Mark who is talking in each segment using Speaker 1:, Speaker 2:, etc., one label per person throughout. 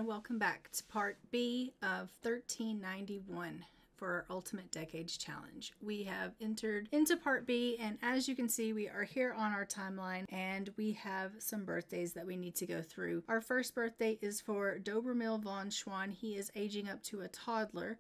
Speaker 1: and welcome back to part B of 1391 for our Ultimate Decades Challenge. We have entered into part B, and as you can see, we are here on our timeline, and we have some birthdays that we need to go through. Our first birthday is for Dobermil von Schwan. He is aging up to a toddler,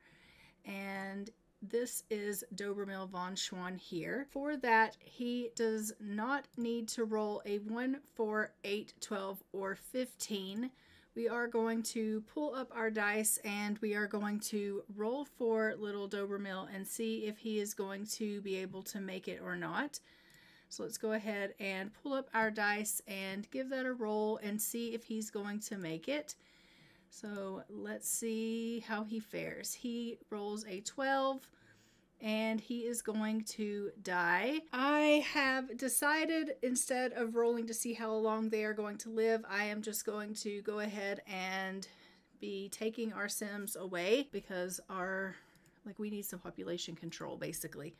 Speaker 1: and this is Dobermil von Schwan here. For that, he does not need to roll a 1, 4, 8, 12, or 15. We are going to pull up our dice and we are going to roll for little Dobermil and see if he is going to be able to make it or not. So let's go ahead and pull up our dice and give that a roll and see if he's going to make it. So let's see how he fares. He rolls a 12. And he is going to die. I have decided, instead of rolling to see how long they are going to live, I am just going to go ahead and be taking our Sims away because we need some population control basically.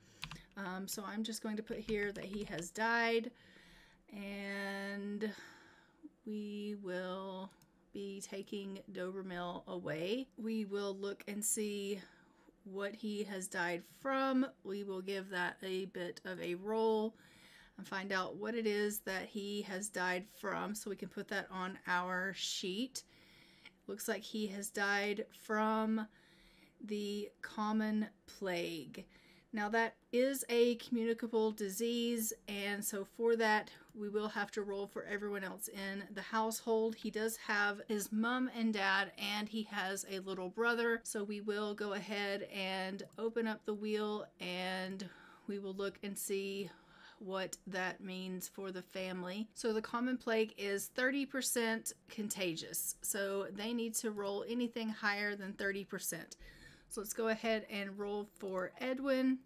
Speaker 1: So I'm just going to put here that he has died, and we will be taking Dobermil away. We will look and see what he has died from. We will give that a bit of a roll and find out what it is that he has died from so we can put that on our sheet. Looks like he has died from the common plague. Now that is a communicable disease, and so for that we will have to roll for everyone else in the household. He does have his mom and dad, and he has a little brother, so we will go ahead and open up the wheel and we will look and see what that means for the family. So the common plague is 30% contagious, so they need to roll anything higher than 30%. So let's go ahead and roll for Edwin.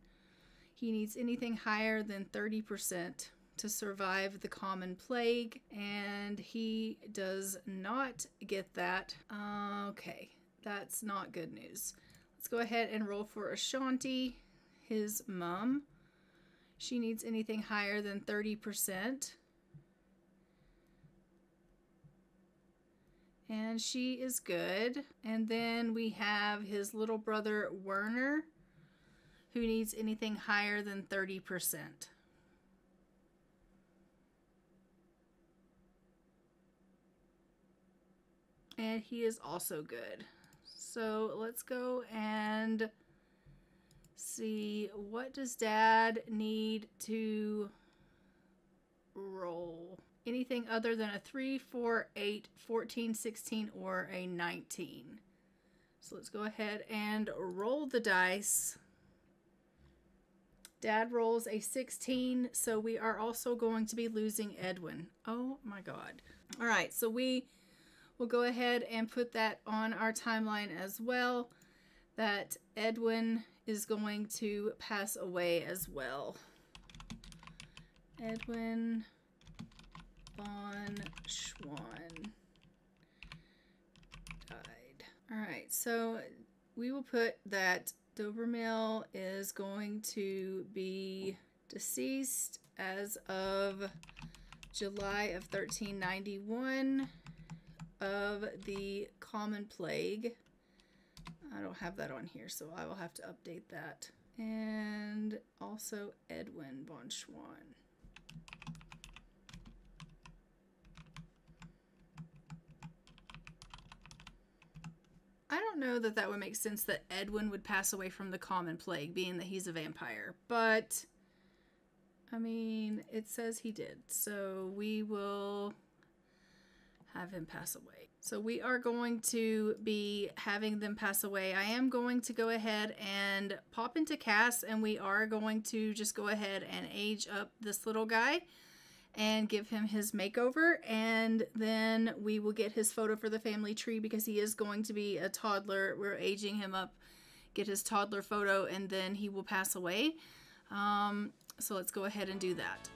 Speaker 1: He needs anything higher than 30% to survive the common plague, and he does not get that. Okay, that's not good news. Let's go ahead and roll for Ashanti, his mom. She needs anything higher than 30%. And she is good. And then we have his little brother Werner, who needs anything higher than 30%. And he is also good. So let's go and see, what does Dad need to roll? Anything other than a 3, 4, 8, 14, 16, or a 19. So let's go ahead and roll the dice. Dad rolls a 16, so we are also going to be losing Edwin. Oh my God. All right, so we will go ahead and put that on our timeline as well, that Edwin is going to pass away as well. Edwin von Schwan died. All right, so we will put that Dobermil is going to be deceased as of July of 1391 of the common plague. I don't have that on here, so I will have to update that. And also Edwin von Schwan. I don't know that that would make sense that Edwin would pass away from the common plague, being that he's a vampire. But, I mean, it says he did. So we will have him pass away. So we are going to be having them pass away. I am going to go ahead and pop into Cass, and we are going to just go ahead and age up this little guy and give him his makeover, and then we will get his photo for the family tree because he is going to be a toddler. We're aging him up, get his toddler photo, and then he will pass away. So let's go ahead and do that.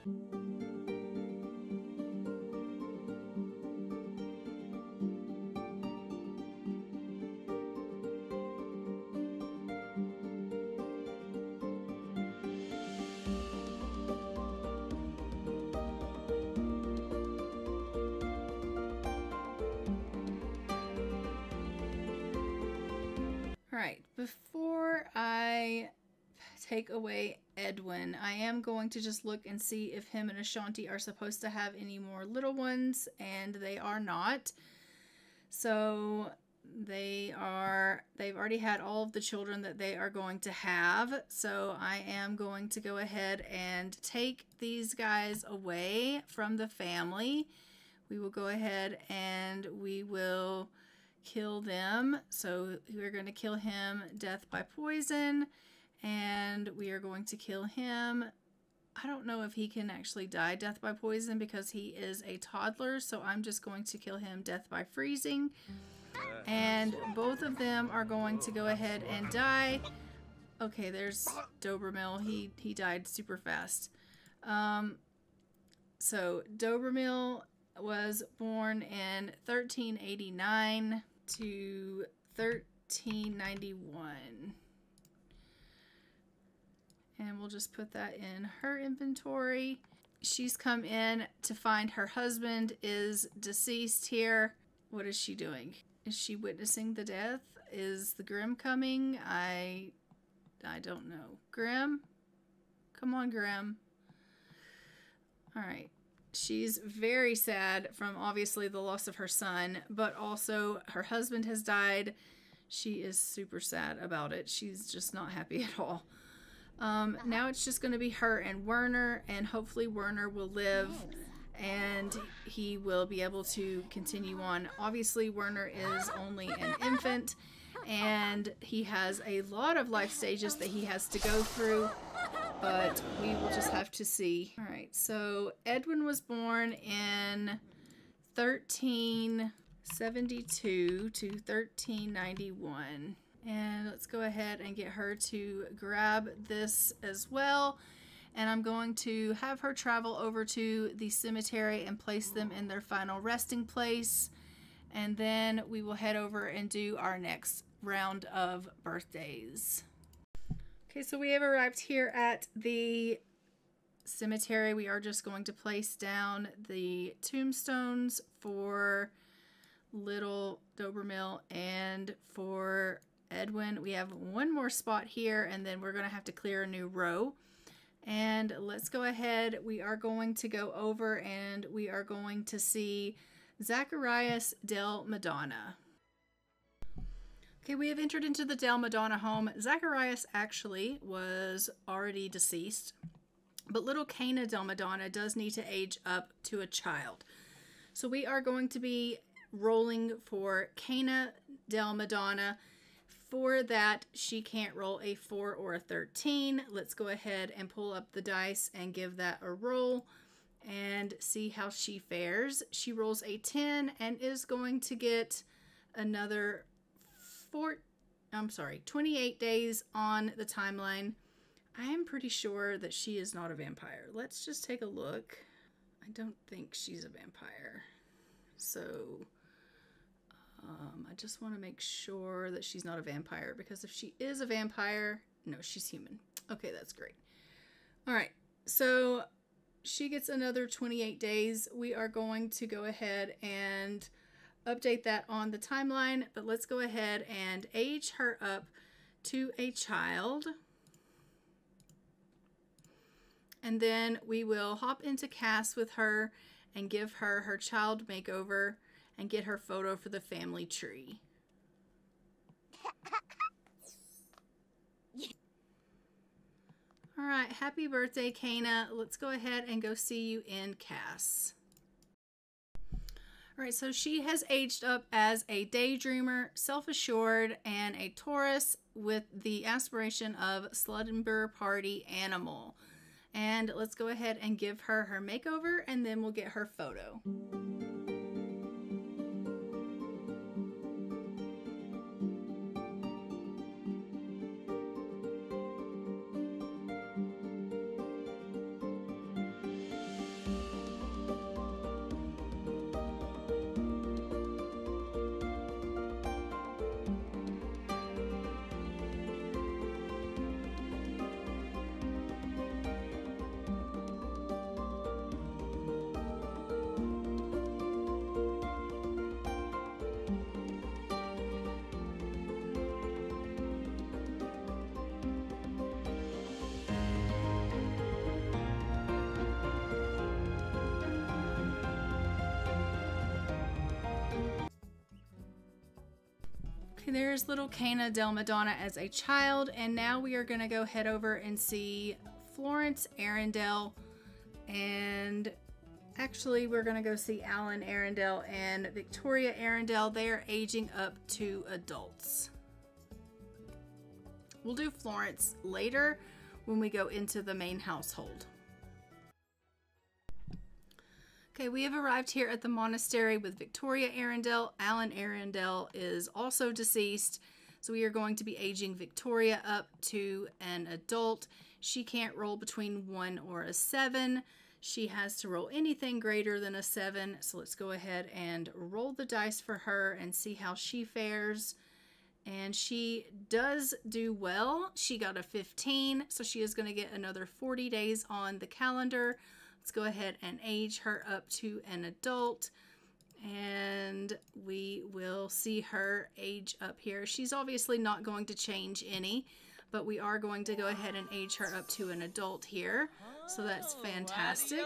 Speaker 1: take away Edwin. I am going to just look and see if him and Ashanti are supposed to have any more little ones, and they are not. So they've already had all of the children that they are going to have. So I am going to go ahead and take these guys away from the family. We will go ahead and we will kill them. So we're going to kill him death by poison, and we are going to kill him. I don't know if he can actually die death by poison because he is a toddler, so I'm just going to kill him death by freezing. And both of them are going to go ahead and die. Okay, there's Dobermill. He died super fast. So Dobermill was born in 1389 to 1391. And we'll just put that in her inventory. She's come in to find her husband is deceased here. What is she doing? Is she witnessing the death? Is the Grim coming? I don't know. Grim? Come on, Grim. Alright. She's very sad from obviously the loss of her son, but also her husband has died. She is super sad about it. She's just not happy at all. Now it's just going to be her and Werner, and hopefully Werner will live and he will be able to continue on. Obviously Werner is only an infant and he has a lot of life stages that he has to go through, but we will just have to see. Alright, so Edwin was born in 1372 to 1391. And let's go ahead and get her to grab this as well. And I'm going to have her travel over to the cemetery and place them in their final resting place. And then we will head over and do our next round of birthdays. Okay, so we have arrived here at the cemetery. We are just going to place down the tombstones for little Dobermill and for Edwin. We have one more spot here, and then we're going to have to clear a new row. And let's go ahead. We are going to go over and we are going to see Zacharias del Madonna. Okay, we have entered into the Del Madonna home. Zacharias actually was already deceased, but little Cana del Madonna does need to age up to a child. So we are going to be rolling for Cana del Madonna. For that, she can't roll a 4 or a 13. Let's go ahead and pull up the dice and give that a roll and see how she fares. She rolls a 10 and is going to get another 28 days on the timeline. I am pretty sure that she is not a vampire. Let's just take a look. I don't think she's a vampire. So I just want to make sure that she's not a vampire, because if she is a vampire, no, she's human. Okay, that's great. All right, so she gets another 28 days. We are going to go ahead and update that on the timeline, but let's go ahead and age her up to a child. And then we will hop into cast with her and give her her child makeover and get her photo for the family tree. All right, happy birthday, Cana. Let's go ahead and go see you in Cass. All right, so she has aged up as a daydreamer, self-assured, and a Taurus with the aspiration of slumber party animal. And let's go ahead and give her her makeover, and then we'll get her photo. There's little Cana del Madonna as a child, and now we are going to go head over and see Florence Arundel, and actually we're going to go see Alan Arundel and Victoria Arundel. They are aging up to adults. We'll do Florence later when we go into the main household. Okay, we have arrived here at the monastery with Victoria Arundel. Alan Arundel is also deceased, so we are going to be aging Victoria up to an adult. She can't roll between 1 or a 7. She has to roll anything greater than a 7, so let's go ahead and roll the dice for her and see how she fares. And she does do well. She got a 15, so she is going to get another 40 days on the calendar. Let's go ahead and age her up to an adult, and we will see her age up here. She's obviously not going to change any, but we are going to go ahead and age her up to an adult here. So that's fantastic.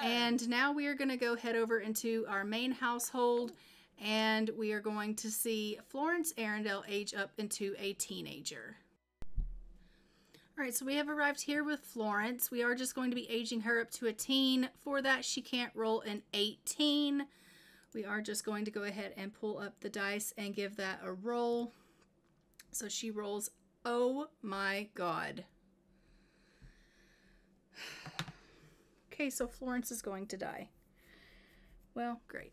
Speaker 1: And now we are going to go head over into our main household, and we are going to see Florence Arundel age up into a teenager. All right, so we have arrived here with Florence. We are just going to be aging her up to a teen. For that, she can't roll an 18. We are just going to go ahead and pull up the dice and give that a roll. So she rolls, oh my God. Okay, so Florence is going to die. Well, great.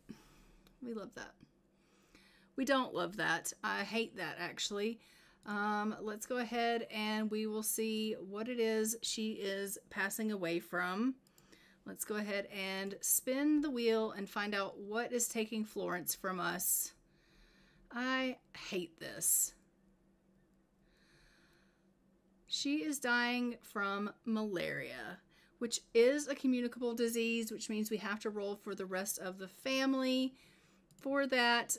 Speaker 1: We love that. We don't love that. I hate that, actually. Let's go ahead and we will see what it is she is passing away from. Let's go ahead and spin the wheel and find out what is taking Florence from us. I hate this. She is dying from malaria, which is a communicable disease, which means we have to roll for the rest of the family. For that,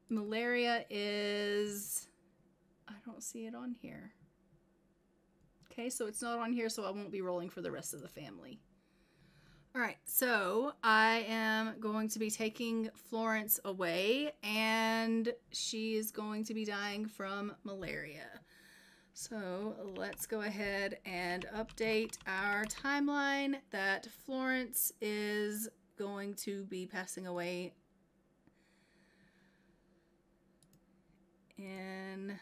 Speaker 1: malaria is... I don't see it on here. Okay, so it's not on here, so I won't be rolling for the rest of the family. All right, so I am going to be taking Florence away, and she is going to be dying from malaria. So let's go ahead and update our timeline that Florence is going to be passing away in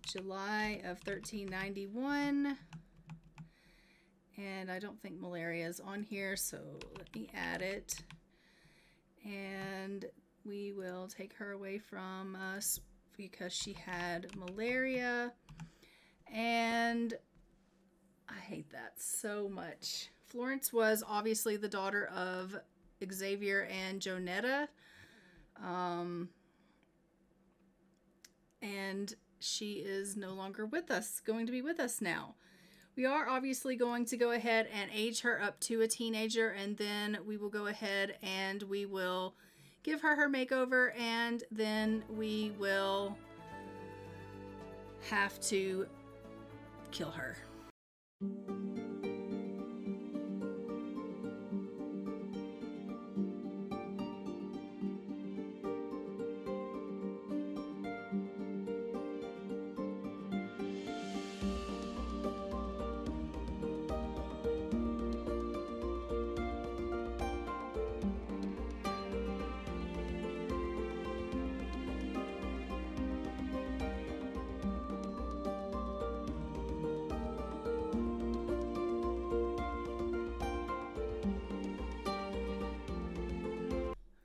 Speaker 1: July of 1391, and I don't think malaria is on here, so let me add it, and we will take her away from us because she had malaria, and I hate that so much. Florence was obviously the daughter of Xavier and Jonetta, and she is no longer with us, going to be with us now. We are obviously going to go ahead and age her up to a teenager, and then we will go ahead and we will give her her makeover, and then we will have to kill her.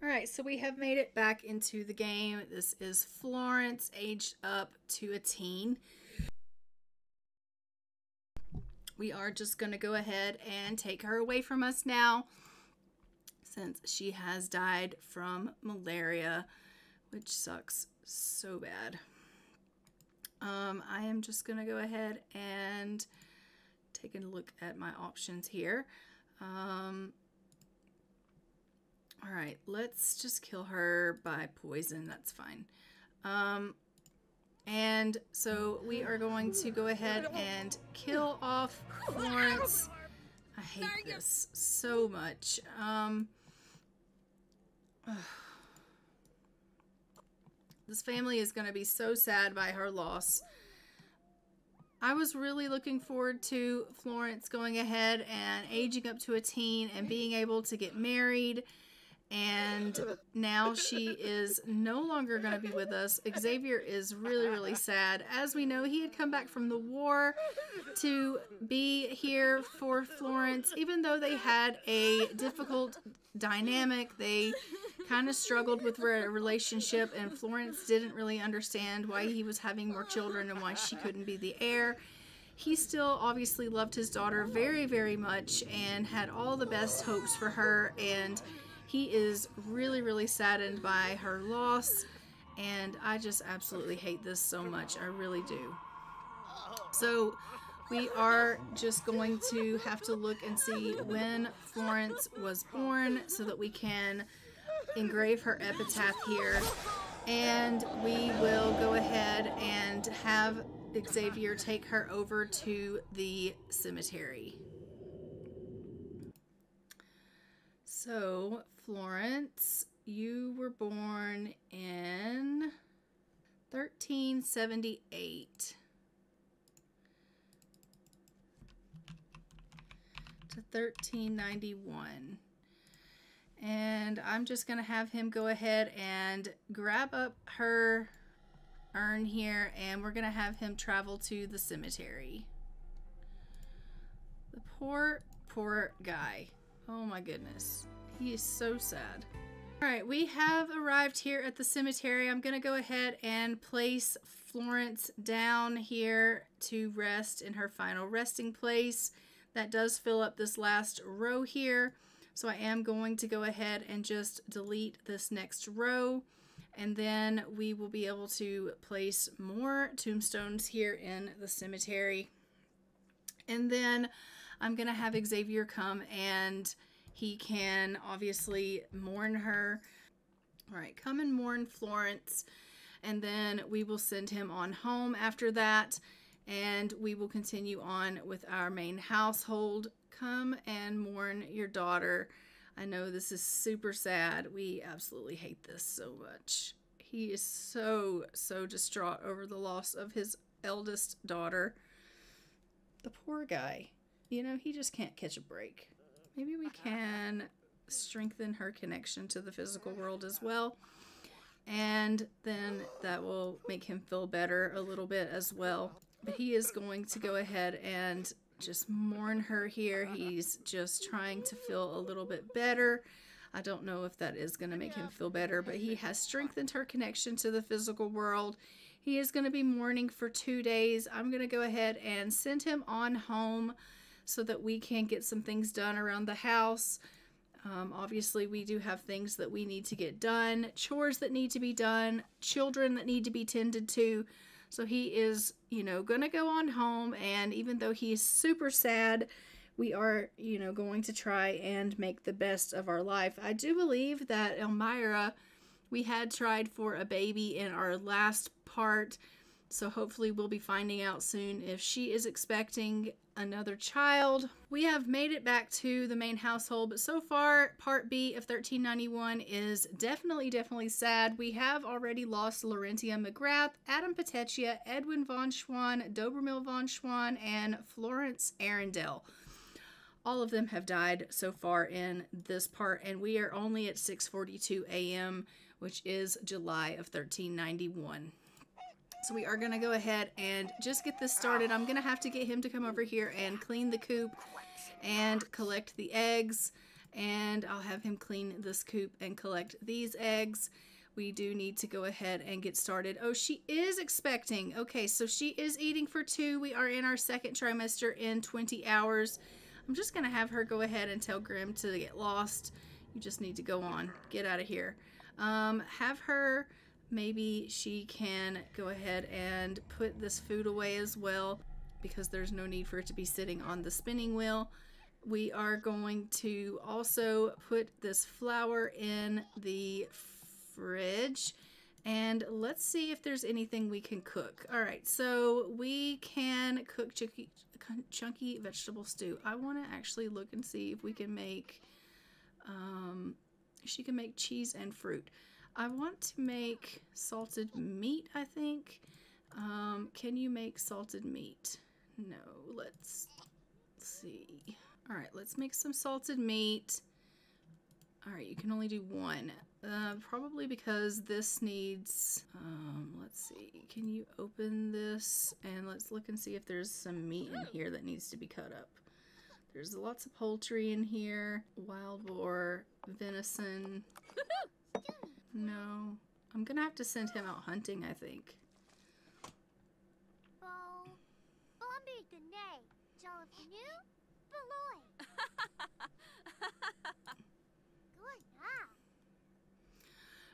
Speaker 1: Alright, so we have made it back into the game. This is Florence, aged up to a teen. We are just going to go ahead and take her away from us now, since she has died from malaria, which sucks so bad. I am just going to go ahead and take a look at my options here. Alright, let's just kill her by poison. That's fine. And so we are going to go ahead and kill off Florence. I hate this so much. This family is going to be so sad by her loss. I was really looking forward to Florence going ahead and aging up to a teen and being able to get married. And now she is no longer going to be with us. Xavier is really, really sad. As we know, he had come back from the war to be here for Florence. Even though they had a difficult dynamic, they kind of struggled with their relationship, and Florence didn't really understand why he was having more children and why she couldn't be the heir. He still obviously loved his daughter very, very much and had all the best hopes for her, and he is really, really saddened by her loss, and I just absolutely hate this so much. I really do. So we are just going to have to look and see when Florence was born so that we can engrave her epitaph here. And we will go ahead and have Xavier take her over to the cemetery. So, Florence, you were born in 1378 to 1391. And I'm just going to have him go ahead and grab up her urn here, and we're going to have him travel to the cemetery. The poor, poor guy. Oh my goodness. He is so sad. Alright, we have arrived here at the cemetery. I'm going to go ahead and place Florence down here to rest in her final resting place. That does fill up this last row here. So I am going to go ahead and just delete this next row. And then we will be able to place more tombstones here in the cemetery. And then I'm going to have Xavier come and he can obviously mourn her. All right, come and mourn Florence. And then we will send him on home after that. And we will continue on with our main household. Come and mourn your daughter. I know this is super sad. We absolutely hate this so much. He is so distraught over the loss of his eldest daughter. The poor guy. You know, he just can't catch a break. Maybe we can strengthen her connection to the physical world as well. And then that will make him feel better a little bit as well. But he is going to go ahead and just mourn her here. He's just trying to feel a little bit better. I don't know if that is going to make him feel better, but he has strengthened her connection to the physical world. He is going to be mourning for 2 days. I'm going to go ahead and send him on home so that we can get some things done around the house. Obviously, we do have things that we need to get done, chores that need to be done, children that need to be tended to. So he is, you know, going to go on home, and even though he is super sad, we are, you know, going to try and make the best of our life. I do believe that Elmira, we had tried for a baby in our last part, so hopefully we'll be finding out soon if she is expecting another child. We have made it back to the main household, but so far part B of 1391 is definitely sad. We have already lost Laurentia McGrath, Adam Petechia, Edwin von Schwann, Dobermill von Schwann, and Florence Arundel. All of them have died so far in this part, and we are only at 6:42 a.m., which is July of 1391. So we are going to go ahead and just get this started. I'm going to have to get him to come over here and clean the coop and collect the eggs. And I'll have him clean this coop and collect these eggs. We do need to go ahead and get started. Oh, she is expecting. Okay, so she is eating for 2. We are in our second trimester in 20 hours. I'm just going to have her go ahead and tell Grim to get lost. You just need to go on. Get out of here. Have her... Maybe she can go ahead and put this food away as well, because there's no need for it to be sitting on the spinning wheel. We are going to also put this flour in the fridge, and let's see if there's anything we can cook. All right, so we can cook chunky vegetable stew. I want to actually look and see if we can make, she can make cheese and fruit. I want to make salted meat, I think. Can you make salted meat? No, let's see. All right, let's make some salted meat. All right, you can only do one. Probably because this needs, let's see. Can you open this? And let's look and see if there's some meat in here that needs to be cut up. There's lots of poultry in here. Wild boar, venison. No. I'm gonna have to send him out hunting, I think.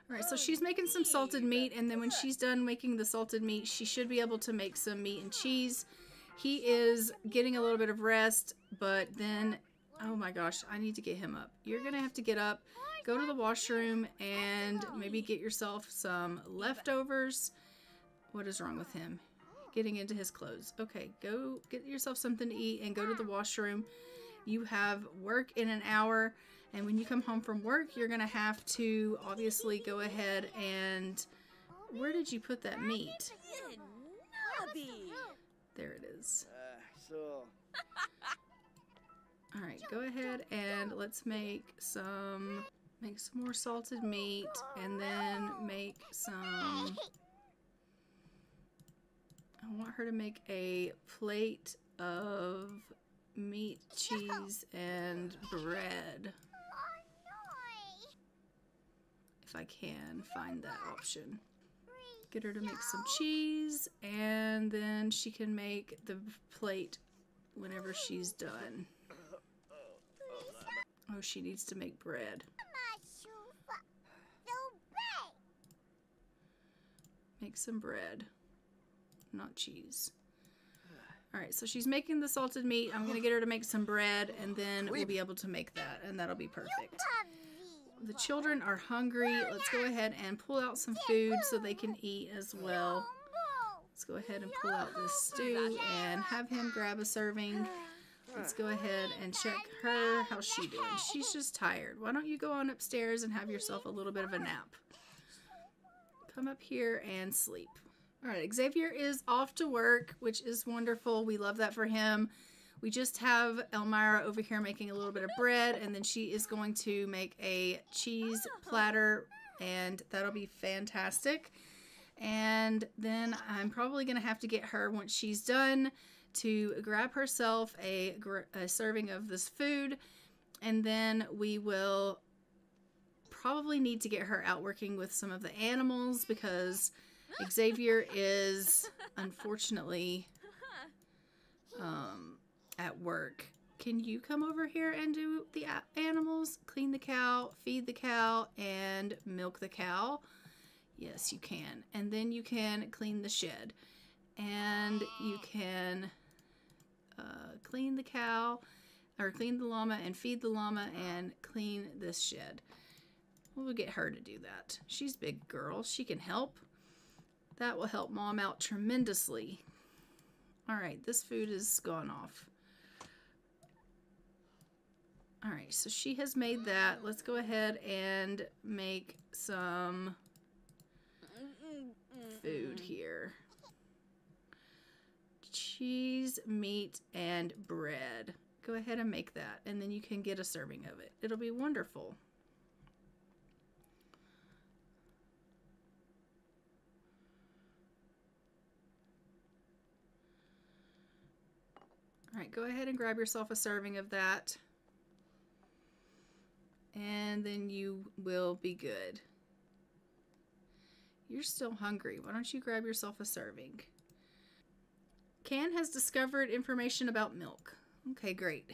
Speaker 1: Alright, so she's making some salted meat, and then when she's done making the salted meat, she should be able to make some meat and cheese. He is getting a little bit of rest, but then, oh my gosh, I need to get him up. You're gonna have to get up, go to the washroom, and maybe get yourself some leftovers. What is wrong with him? Getting into his clothes. Okay, go get yourself something to eat and go to the washroom. You have work in an hour, and when you come home from work, you're gonna have to obviously go ahead and... Where did you put that meat? There it is. Alright, go ahead and let's make some more salted meat, and then make some... I want her to make a plate of meat, cheese, and bread. If I can find that option. Get her to make some cheese, and then she can make the plate whenever she's done. Oh, she needs to make bread. Make some bread, not cheese. Alright, so she's making the salted meat. I'm going to get her to make some bread, and then we'll be able to make that, and that'll be perfect. The children are hungry. Let's go ahead and pull out some food so they can eat as well. Let's go ahead and pull out this stew and have him grab a serving. Let's go ahead and check her. How's she doing? She's just tired. Why don't you go on upstairs and have yourself a little bit of a nap? Come up here and sleep. Alright, Xavier is off to work, which is wonderful. We love that for him. We just have Elmira over here making a little bit of bread, and then she is going to make a cheese platter, and that'll be fantastic. And then I'm probably going to have to get her, once she's done, to grab herself a serving of this food, and then we will probably need to get her out working with some of the animals, because Xavier is unfortunately at work. Can you come over here and do the animals? Clean the cow, feed the cow, and milk the cow? Yes, you can. And then you can clean the shed. And you can clean the cow, or clean the llama and feed the llama and clean this shed. We'll get her to do that. She's a big girl. She can help. That will help Mom out tremendously. Alright, this food is gone off. Alright, so she has made that. Let's go ahead and make some food here. Cheese, meat, and bread. Go ahead and make that, and then you can get a serving of it. It'll be wonderful. Alright, go ahead and grab yourself a serving of that. And then you will be good. You're still hungry. Why don't you grab yourself a serving? Can has discovered information about milk. Okay, great.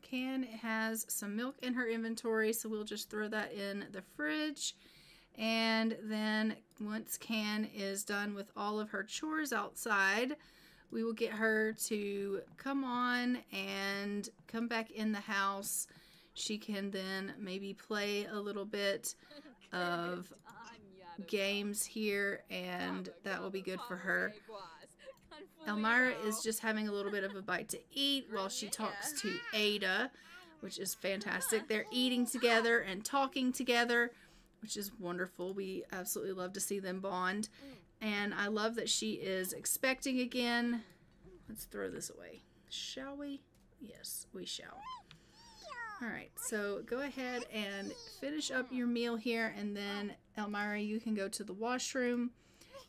Speaker 1: Can has some milk in her inventory, so we'll just throw that in the fridge. And then once Can is done with all of her chores outside, we will get her to come on and come back in the house. She can then maybe play a little bit of games here, and that will be good for her. Elmira is just having a little bit of a bite to eat while she talks to Ada, which is fantastic. They're eating together and talking together, which is wonderful. We absolutely love to see them bond. And I love that she is expecting again. Let's throw this away. Shall we? Yes, we shall. All right, so go ahead and finish up your meal here, and then Elmira, you can go to the washroom.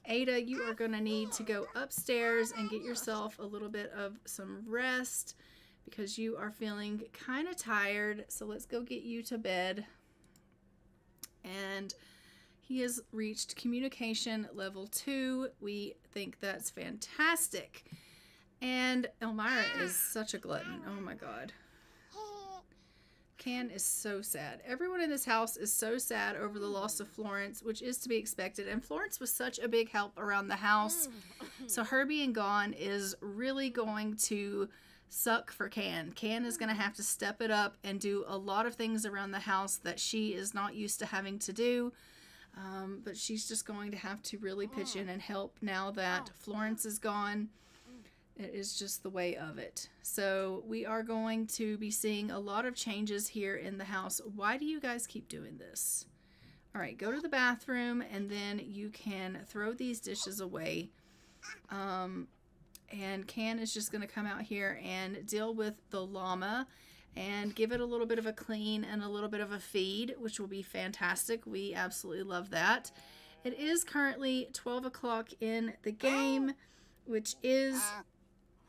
Speaker 1: Ada, you are going to need to go upstairs and get yourself a little bit of some rest because you are feeling kind of tired. So let's go get you to bed. And he has reached communication level 2. We think that's fantastic. And Elmira is such a glutton. Oh my God. Can is so sad. Everyone in this house is so sad over the loss of Florence, which is to be expected. And Florence was such a big help around the house. So her being gone is really going to suck for Can. Can is going to have to step it up and do a lot of things around the house that she is not used to having to do. But she's just going to have to really pitch in and help now that Florence is gone. It is just the way of it. So we are going to be seeing a lot of changes here in the house. Why do you guys keep doing this? All right, go to the bathroom and then you can throw these dishes away. And Can is just going to come out here and deal with the llama and give it a little bit of a clean and a little bit of a feed, which will be fantastic. We absolutely love that. It is currently 12 o'clock in the game, which is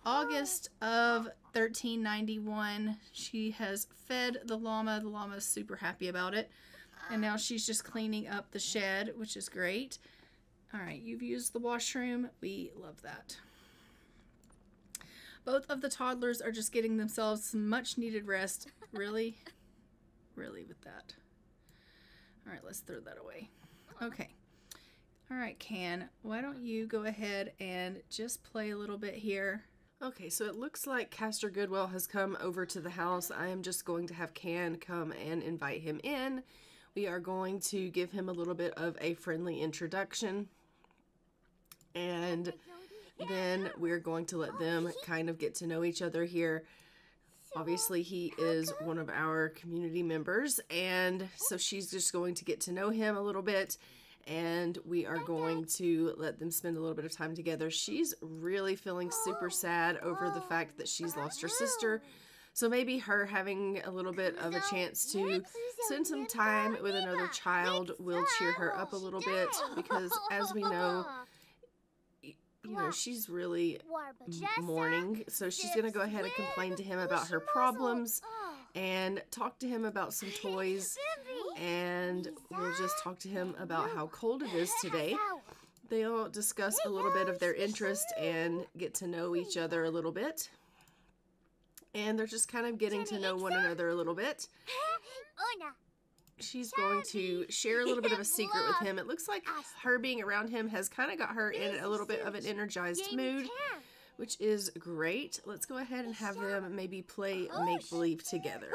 Speaker 1: August of 1391. She has fed the llama. The llama is super happy about it. And now she's just cleaning up the shed, which is great. All right, you've used the washroom. We love that. Both of the toddlers are just getting themselves some much needed rest. Really? Really with that. All right, let's throw that away. Okay. All right, Can, why don't you go ahead and just play a little bit here.
Speaker 2: Okay, so it looks like Castor Goodwell has come over to the house. I am just going to have Can come and invite him in. We are going to give him a little bit of a friendly introduction. And then we're going to let them kind of get to know each other here. Obviously, he is one of our community members, and so she's just going to get to know him a little bit. And we are going to let them spend a little bit of time together. She's really feeling super sad over the fact that she's lost her sister. So maybe her having a little bit of a chance to spend some time with another child will cheer her up a little bit. Because as we know, she's really mourning. So she's going to go ahead and complain to him about her problems and talk to him about some toys. And we'll just talk to him about how cold it is today. They'll discuss a little bit of their interest and get to know each other a little bit. And they're just kind of getting to know one another a little bit. She's going to share a little bit of a secret with him. It looks like her being around him has kind of got her in a little bit of an energized mood, which is great. Let's go ahead and have them maybe play make-believe together.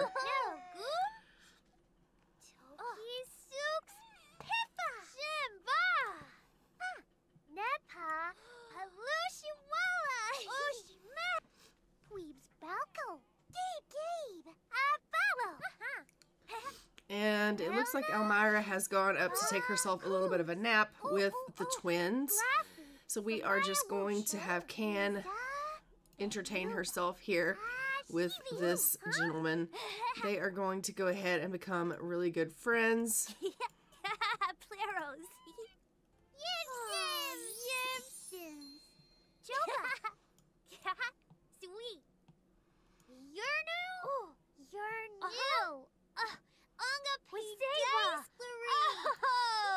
Speaker 2: And it looks like Elmira has gone up to take herself a little bit of a nap with the twins. So we are just going to have Can entertain herself here with this gentleman. They are going to go ahead and become really good friends.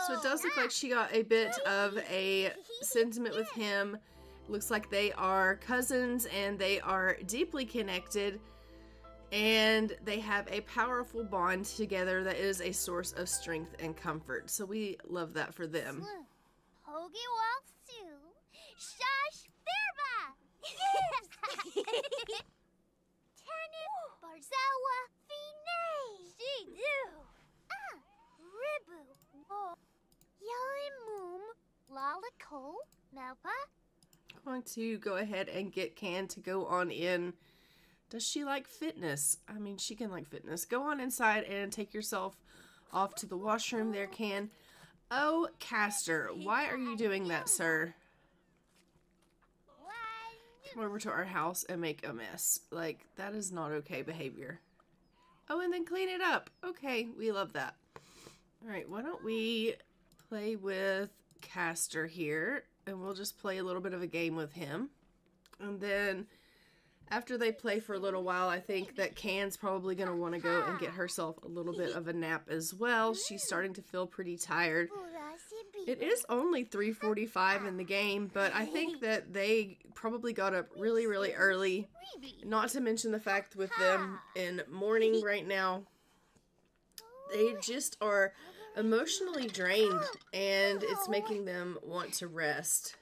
Speaker 2: So it does look like she got a bit of a sentiment with him. Looks like they are cousins and they are deeply connected. And they have a powerful bond together that is a source of strength and comfort. So we love that for them. I'm going to go ahead and get Can to go on in. Does she like fitness? I mean, she can like fitness. Go on inside and take yourself off to the washroom there, Can. Oh, Castor, why are you doing that, sir? Come over to our house and make a mess. Like, that is not okay behavior. Oh, and then clean it up. Okay, we love that. All right, why don't we play with Castor here, and we'll just play a little bit of a game with him. And then after they play for a little while, I think that Can's probably going to want to go and get herself a little bit of a nap as well. She's starting to feel pretty tired. It is only 3:45 in the game, but I think that they probably got up really, really early. Not to mention the fact with them in mourning right now, they just are emotionally drained, and it's making them want to rest.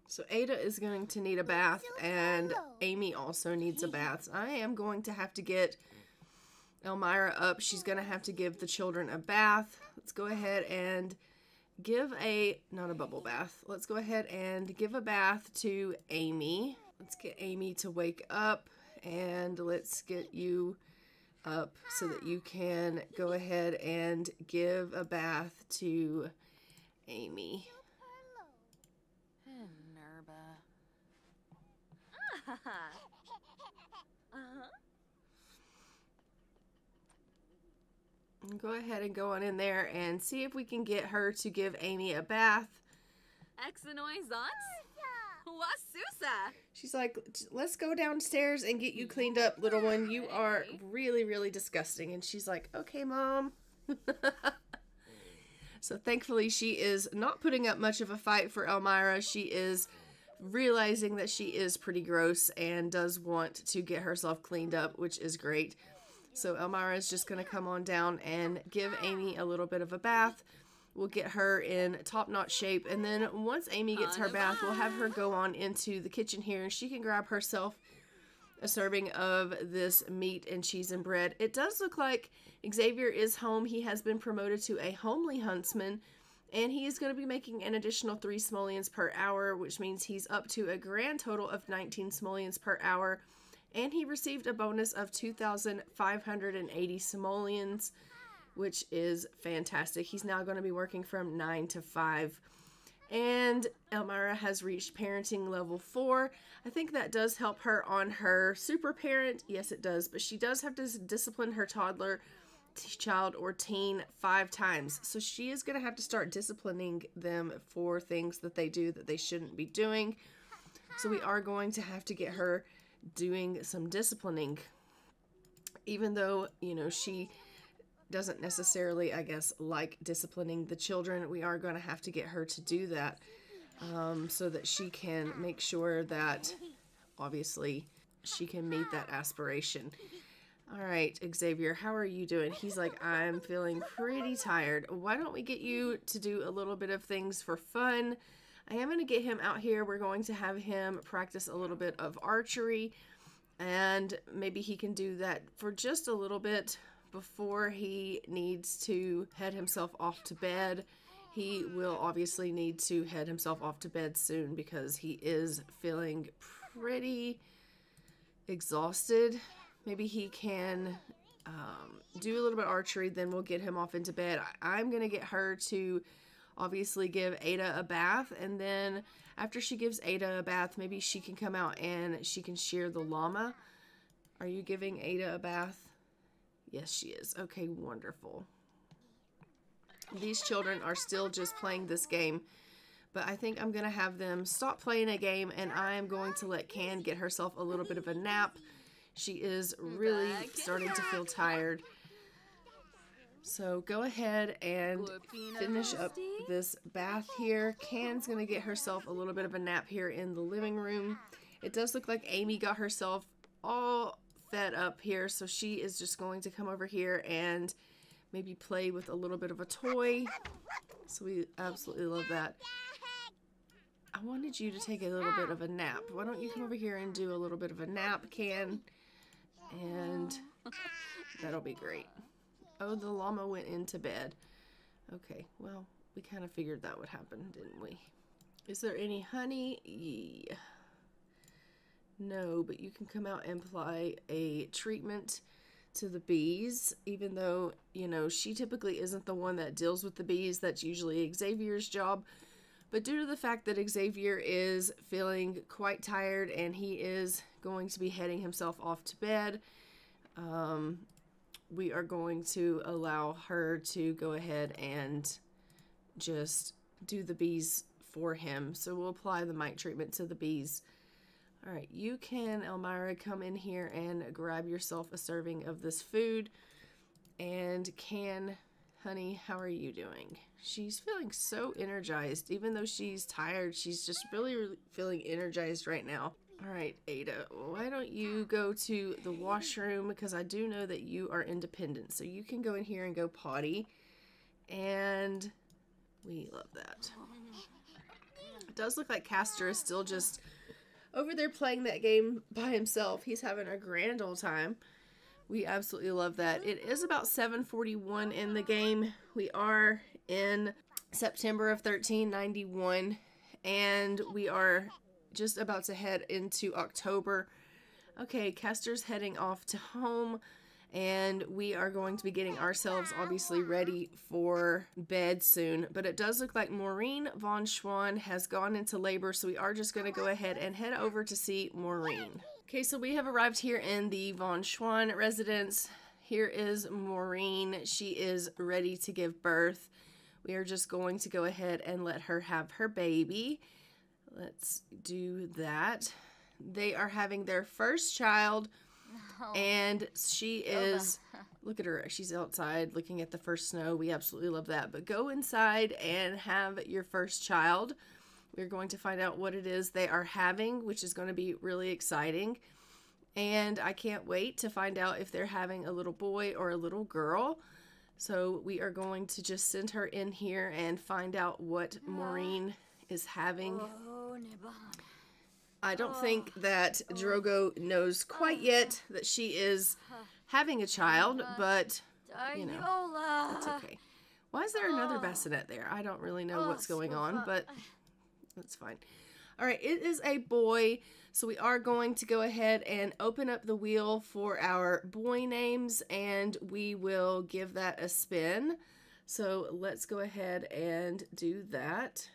Speaker 2: So Ada is going to need a bath, and Amy also needs a bath. I am going to have to get Elmira up. She's going to have to give the children a bath. Let's go ahead and give not a bubble bath. Let's go ahead and give a bath to Amy. Let's get Amy to wake up, and let's get you up so that you can go ahead and give a bath to Amy. Go ahead and go on in there and see if we can get her to give Amy a bath. She's like, let's go downstairs and get you cleaned up, little one. You are really, really disgusting. And she's like, okay, Mom. So thankfully she is not putting up much of a fight for Elmira. She is realizing that she is pretty gross and does want to get herself cleaned up, which is great. So Elmira is just going to come on down and give Amy a little bit of a bath. We'll get her in top-notch shape, and then once Amy gets her bath, we'll have her go on into the kitchen here, and she can grab herself a serving of this meat and cheese and bread. It does look like Xavier is home. He has been promoted to a homely huntsman, and he is going to be making an additional 3 simoleons per hour, which means he's up to a grand total of 19 simoleons per hour. And he received a bonus of 2,580 simoleons, which is fantastic. He's now going to be working from 9 to 5. And Elmira has reached parenting level 4. I think that does help her on her super parent. Yes, it does. But she does have to discipline her toddler, child, or teen 5 times. So she is going to have to start disciplining them for things that they do that they shouldn't be doing. So we are going to have to get her doing some disciplining, even though, you know, she doesn't necessarily, I guess, like disciplining the children. We are going to have to get her to do that so that she can make sure that, obviously, she can meet that aspiration. All right, Xavier, how are you doing? He's like, I'm feeling pretty tired. Why don't we get you to do a little bit of things for fun? I am going to get him out here. We're going to have him practice a little bit of archery, and maybe he can do that for just a little bit before he needs to head himself off to bed. He will obviously need to head himself off to bed soon because he is feeling pretty exhausted. Maybe he can do a little bit of archery, then we'll get him off into bed. I'm going to get her to obviously give Ada a bath, and then after she gives Ada a bath, maybe she can come out and she can shear the llama. Are you giving Ada a bath? Yes, she is. Okay, wonderful. These children are still just playing this game, but I think I'm going to have them stop playing a game, and I am going to let Can get herself a little bit of a nap. She is really starting to feel tired. So go ahead and finish up this bath here. Can's going to get herself a little bit of a nap here in the living room. It does look like Amy got herself all fed up here, so she is just going to come over here and maybe play with a little bit of a toy. So we absolutely love that. I wanted you to take a little bit of a nap. Why don't you come over here and do a little bit of a nap, Can? And that'll be great. Oh, the llama went into bed. Okay, well, we kind of figured that would happen, didn't we? Is there any honey? Yeah. No, but you can come out and apply a treatment to the bees, even though, you know, she typically isn't the one that deals with the bees. That's usually Xavier's job. But due to the fact that Xavier is feeling quite tired and he is going to be heading himself off to bed, we are going to allow her to go ahead and just do the bees for him. So we'll apply the mite treatment to the bees. All right, you can, Elmira, come in here and grab yourself a serving of this food. And Can, honey, how are you doing? She's feeling so energized. Even though she's tired, she's just really feeling energized right now. All right, Ada, why don't you go to the washroom, because I do know that you are independent. So you can go in here and go potty. And we love that. It does look like Castor is still just over there playing that game by himself. He's having a grand old time. We absolutely love that. It is about 7:41 in the game. We are in September of 1391, and we are just about to head into October. Okay, Castor's heading off to home, and we are going to be getting ourselves obviously ready for bed soon. But it does look like Maureen von Schwann has gone into labor, so we are just going to go ahead and head over to see Maureen. Okay, so we have arrived here in the von Schwann residence. Here is Maureen. She is ready to give birth. We are just going to go ahead and let her have her baby. Let's do that. They are having their first child. And she is, look at her, she's outside looking at the first snow. We absolutely love that. But go inside and have your first child. We're going to find out what it is they are having, which is going to be really exciting. And I can't wait to find out if they're having a little boy or a little girl. So we are going to just send her in here and find out what Maureen is having. I don't think that Drogo knows quite yet that she is having a child, but, you know, it's okay. Why is there another bassinet there? I don't really know what's going on, but that's fine. All right, it is a boy, so we are going to go ahead and open up the wheel for our boy names, and we will give that a spin. So let's go ahead and do that.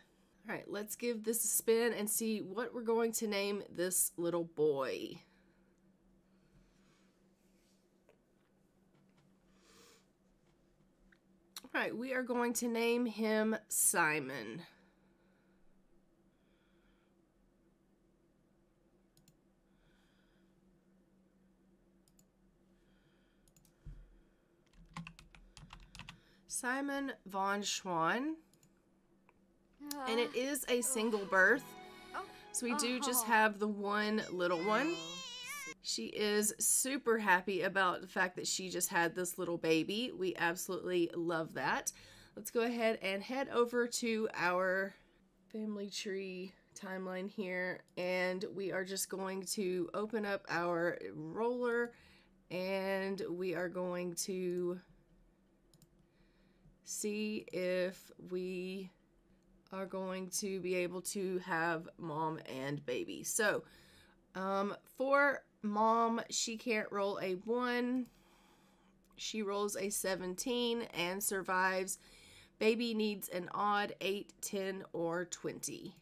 Speaker 2: All right, let's give this a spin and see what we're going to name this little boy. All right, we are going to name him Simon. Simon von Schwann. And it is a single birth, so we do just have the one little one. She is super happy about the fact that she just had this little baby. We absolutely love that. Let's go ahead and head over to our family tree timeline here, and we are just going to open up our roller, and we are going to see if we are going to be able to have mom and baby. So for mom, she can't roll a 1. She rolls a 17 and survives. Baby needs an odd 8, 10, or 20.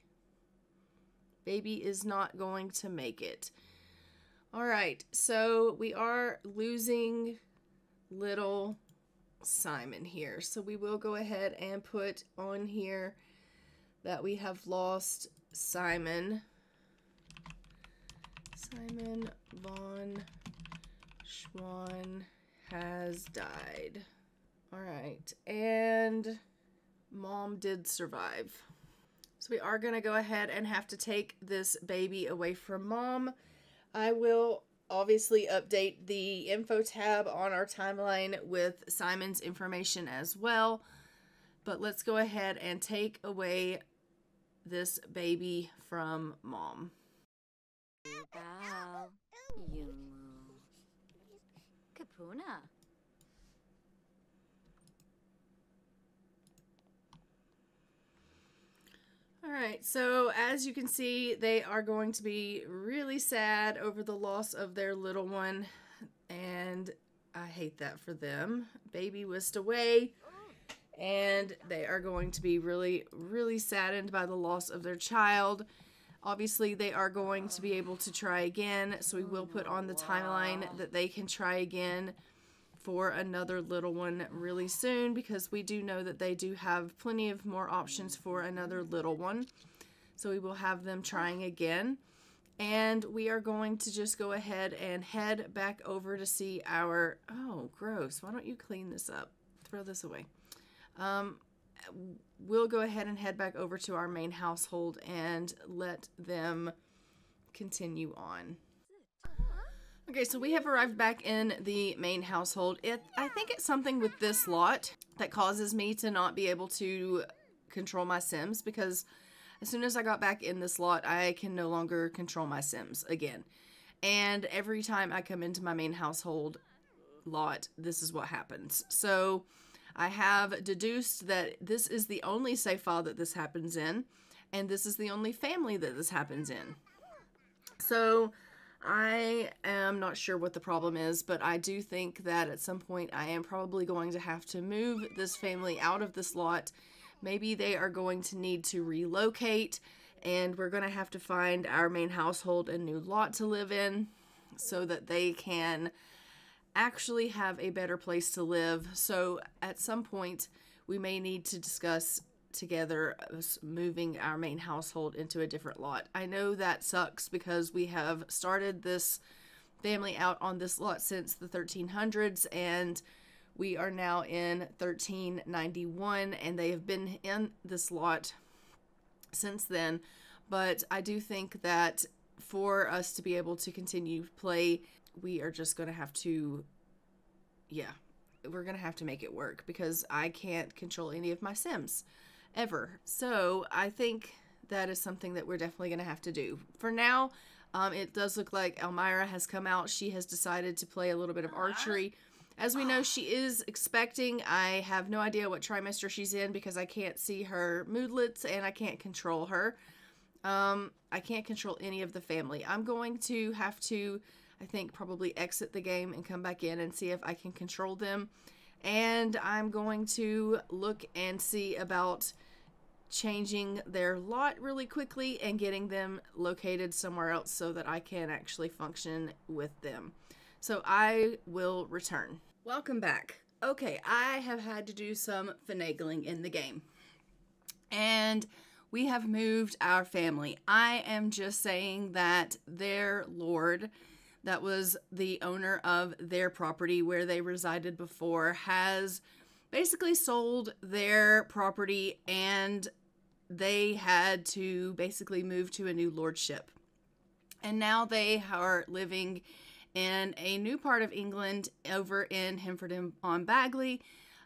Speaker 2: Baby is not going to make it. All right, so we are losing little Simon here. So we will go ahead and put on here that we have lost Simon. Simon von Schwann has died. All right, and mom did survive. So we are going to go ahead and have to take this baby away from mom. I will obviously update the info tab on our timeline with Simon's information as well. But let's go ahead and take away this baby from mom. All right, so as you can see, they are going to be really sad over the loss of their little one, and I hate that for them. Baby whisked away, and they are going to be really, really saddened by the loss of their child. Obviously, they are going to be able to try again, so we will put on the timeline that they can try again for another little one really soon, because we do know that they do have plenty of more options for another little one. So we will have them trying again. And we are going to just go ahead and head back over to see our... Oh, gross. Why don't you clean this up? Throw this away. We'll go ahead and head back over to our main household and let them continue on. Okay, so we have arrived back in the main household. I think it's something with this lot that causes me to not be able to control my Sims, because as soon as I got back in this lot, I can no longer control my Sims again. And every time I come into my main household lot, this is what happens. So I have deduced that this is the only safe file that this happens in, and this is the only family that this happens in. So I am not sure what the problem is, but I do think that at some point I am probably going to have to move this family out of this lot. Maybe they are going to need to relocate, and we're going to have to find our main household a new lot to live in so that they can actually have a better place to live. So at some point we may need to discuss together moving our main household into a different lot. I know that sucks because we have started this family out on this lot since the 1300s, and we are now in 1391, and they have been in this lot since then. But I do think that for us to be able to continue to play, we are just going to have to, we're going to have to make it work, because I can't control any of my Sims ever. So I think that is something that we're definitely going to have to do. For now, it does look like Elmira has come out. She has decided to play a little bit of archery. As we know, she is expecting. I have no idea what trimester she's in because I can't see her moodlets and I can't control her. I can't control any of the family. I'm going to have to, I think, probably exit the game and come back in and see if I can control them. And I'm going to look and see about changing their lot really quickly and getting them located somewhere else so that I can actually function with them. So I will return. Welcome back. Okay, I have had to do some finagling in the game. And we have moved our family. I am just saying that their lord, that was the owner of their property where they resided before, has basically sold their property, and they had to basically move to a new lordship. And now they are living in a new part of England over in Himford-on-Bagley.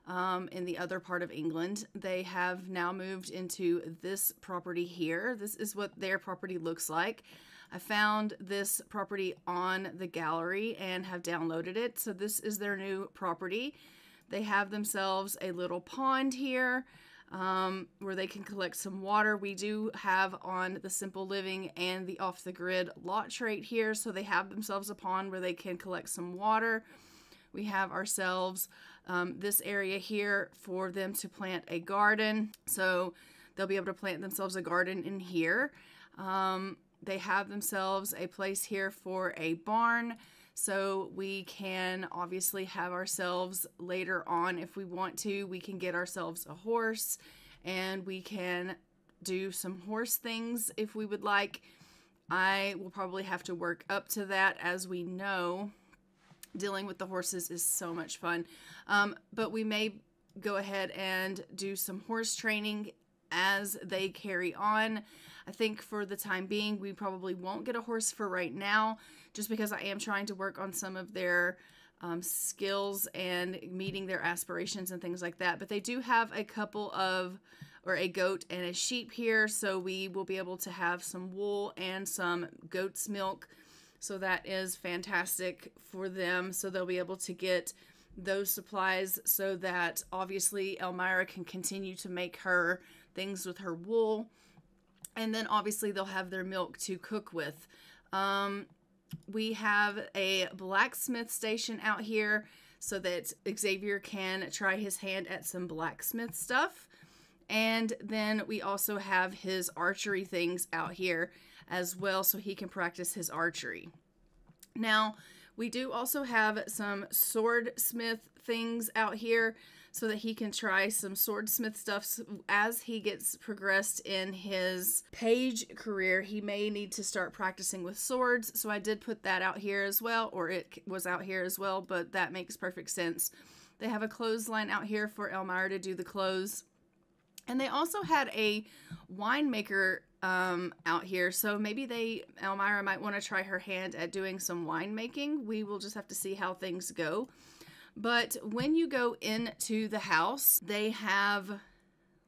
Speaker 2: In the other part of England, they have now moved into this property here. This is what their property looks like. I found this property on the gallery and have downloaded it. So this is their new property. They have themselves a little pond here where they can collect some water. We do have on the Simple Living and the Off the Grid lot trait here. So they have themselves a pond where they can collect some water. We have ourselves this area here for them to plant a garden. So they'll be able to plant themselves a garden in here. They have themselves a place here for a barn. So we can obviously have ourselves later on, if we want to, we can get ourselves a horse and we can do some horse things if we would like. I will probably have to work up to that. As we know, dealing with the horses is so much fun. But we may go ahead and do some horse training as they carry on. I think for the time being, we probably won't get a horse for right now, just because I am trying to work on some of their skills and meeting their aspirations and things like that. But they do have a couple of, or a goat and a sheep here, so we will be able to have some wool and some goat's milk. So that is fantastic for them. So they'll be able to get those supplies so that obviously Elmira can continue to make her things with her wool. And then obviously they'll have their milk to cook with. We have a blacksmith station out here. so that Xavier can try his hand at some blacksmith stuff. And then we also have his archery things out here as well, so he can practice his archery. Now, we do also have some swordsmith things out here so that he can try some swordsmith stuff. As he gets progressed in his page career, he may need to start practicing with swords. So I did put that out here as well, or it was out here as well, but that makes perfect sense. They have a clothesline out here for Elmira to do the clothes. And they also had a winemaker out here, so maybe Elmira might want to try her hand at doing some winemaking. We will just have to see how things go. But when you go into the house, they have,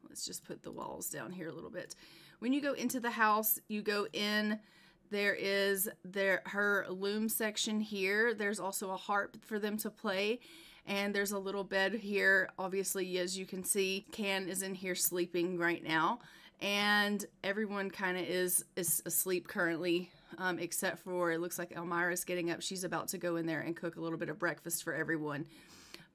Speaker 2: let's just put the walls down here a little bit. When you go into the house, you go in, there is her loom section here. There's also a harp for them to play. And there's a little bed here. Obviously, as you can see, Can is in here sleeping right now. And everyone kind of is asleep currently, except for, it looks like Elmira is getting up. She's about to go in there and cook a little bit of breakfast for everyone.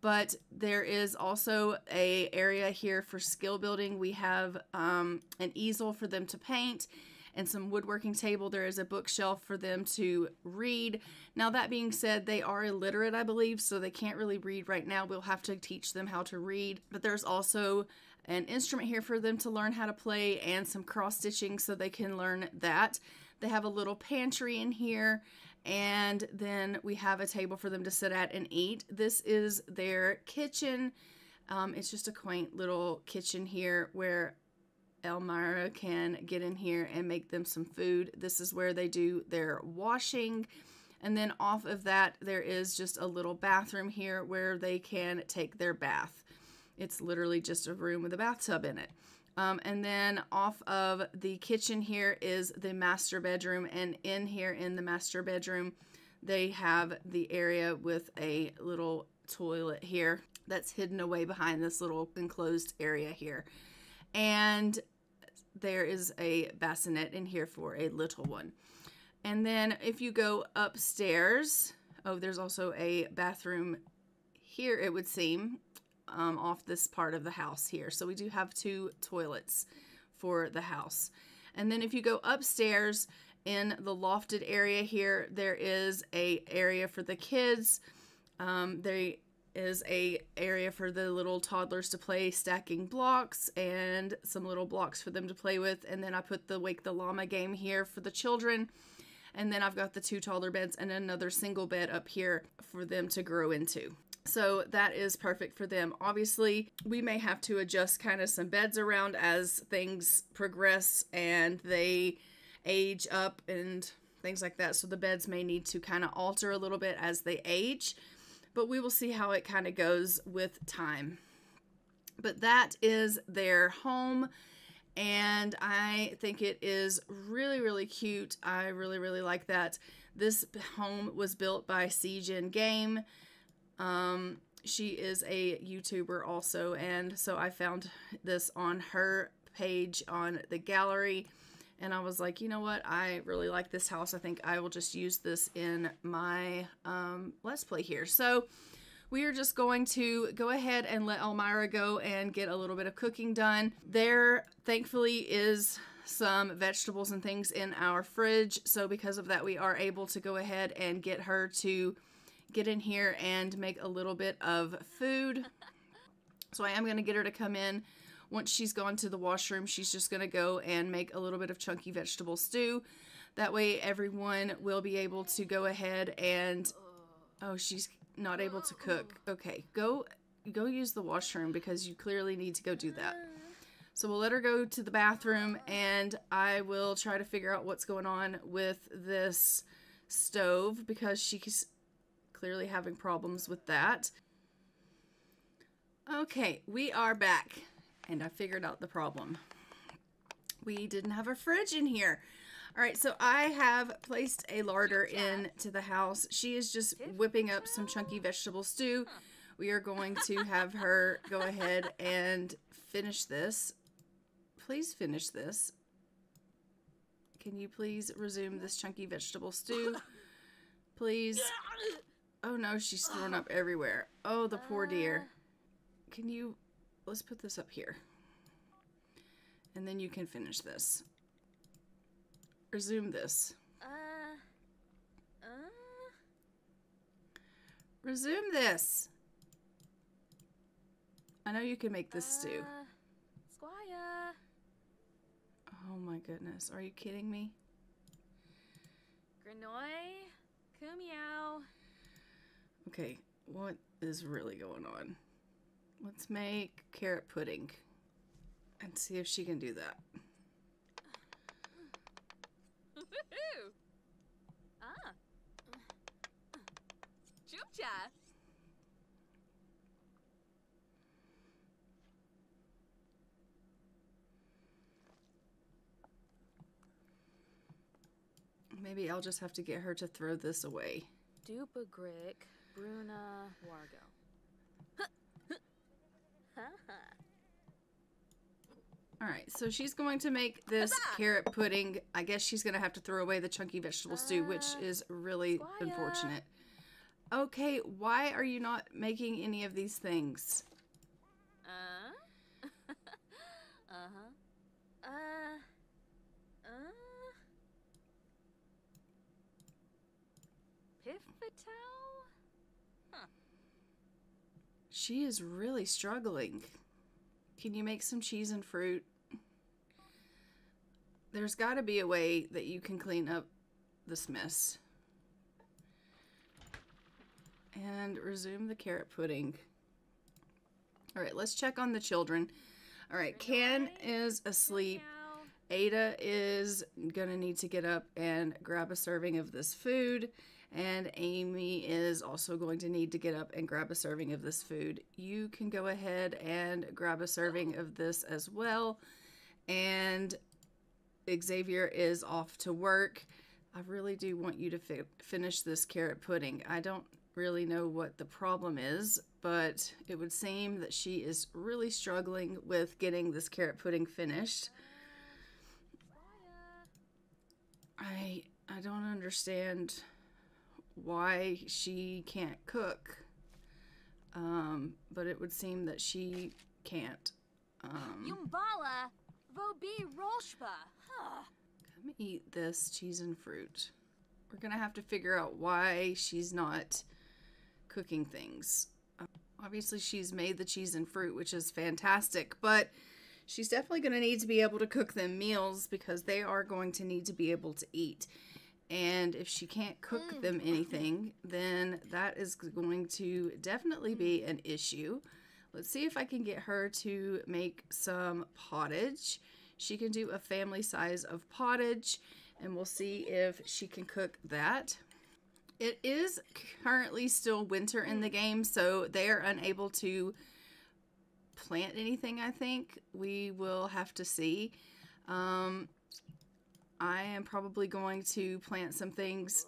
Speaker 2: But there is also a area here for skill building. We have an easel for them to paint and some woodworking table. There is a bookshelf for them to read. Now, that being said, they are illiterate, I believe, so they can't really read right now. We'll have to teach them how to read. But there's also an instrument here for them to learn how to play and some cross stitching so they can learn that. They have a little pantry in here, and then we have a table for them to sit at and eat. This is their kitchen. It's just a quaint little kitchen here where Elmira can get in here and make them some food. This is where they do their washing. And then off of that, there is just a little bathroom here where they can take their bath. It's literally just a room with a bathtub in it. And then off of the kitchen here is the master bedroom. And in here in the master bedroom, they have the area with a little toilet here that's hidden away behind this little enclosed area here. And there is a bassinet in here for a little one. And then if you go upstairs, oh, there's also a bathroom here, it would seem, off this part of the house here. So we do have 2 toilets for the house. And then if you go upstairs in the lofted area here, there is a area for the kids. There is a area for the little toddlers to play stacking blocks and some little blocks for them to play with. And then I put the Wake the Llama game here for the children. And then I've got the 2 taller beds and another single bed up here for them to grow into. So that is perfect for them. Obviously, we may have to adjust kind of some beds around as things progress and they age up and things like that. So the beds may need to kind of alter a little bit as they age. But we will see how it kind of goes with time. But that is their home. And I think it is really, really cute. I really, really like that. This home was built by Siege Game. She is a YouTuber also. And so I found this on her page on the gallery. And I was like, you know what? I really like this house. I think I will just use this in my Let's Play here. So we are just going to go ahead and let Elmira go and get a little bit of cooking done. There, thankfully, is some vegetables and things in our fridge. So because of that, we are able to go ahead and get her to get in here and make a little bit of food. So I am going to get her to come in. Once she's gone to the washroom, she's just going to go and make a little bit of chunky vegetable stew. That way everyone will be able to go ahead and... Oh, she's not able to cook. Okay, go use the washroom because you clearly need to go do that. So we'll let her go to the bathroom and I will try to figure out what's going on with this stove because she's clearly having problems with that. Okay, we are back. And I figured out the problem. We didn't have a fridge in here. All right, so I have placed a larder into the house. She is just whipping up some chunky vegetable stew. We are going to have her go ahead and finish this. Please finish this. Can you please resume this chunky vegetable stew? Please. Oh no, she's thrown up everywhere. Oh, the poor dear. Can you... Let's put this up here. And then you can finish this. Resume this. Resume this. I know you can make this stew.
Speaker 3: Squire.
Speaker 2: Oh my goodness. Are you kidding me?
Speaker 3: Granoi. Kumiao.
Speaker 2: Okay, what is really going on? Let's make carrot pudding and see if she can do that.
Speaker 3: Chupcha.
Speaker 2: Maybe I'll just have to get her to throw this away.
Speaker 3: Dupagrick. Bruna. Wargo.
Speaker 2: Alright, so she's going to make this carrot pudding. I guess she's going to have to throw away the chunky vegetable stew, which is really unfortunate. Okay, why are you not making any of these things?
Speaker 3: Piffatow? Huh.
Speaker 2: She is really struggling. Can you make some cheese and fruit? There's got to be a way that you can clean up this mess. And resume the carrot pudding. Alright, let's check on the children. Alright, Can is asleep. Ada is gonna need to get up and grab a serving of this food. And Amy is also going to need to get up and grab a serving of this food. You can go ahead and grab a serving of this as well. And Xavier is off to work. I really do want you to finish this carrot pudding. I don't really know what the problem is, but it would seem that she is really struggling with getting this carrot pudding finished. I don't understand why she can't cook, but it would seem that she can't.
Speaker 3: Yumbala, Vobi Rolshpa.
Speaker 2: Come eat this cheese and fruit. We're gonna have to figure out why she's not cooking things. Obviously she's made the cheese and fruit, which is fantastic, but she's definitely going to need to be able to cook them meals because they are going to need to be able to eat. And if she can't cook them anything, then that is going to definitely be an issue. Let's see if I can get her to make some pottage. She can do a family size of pottage, and we'll see if she can cook that. It is currently still winter in the game, so they are unable to plant anything, I think. We will have to see. I am probably going to plant some things.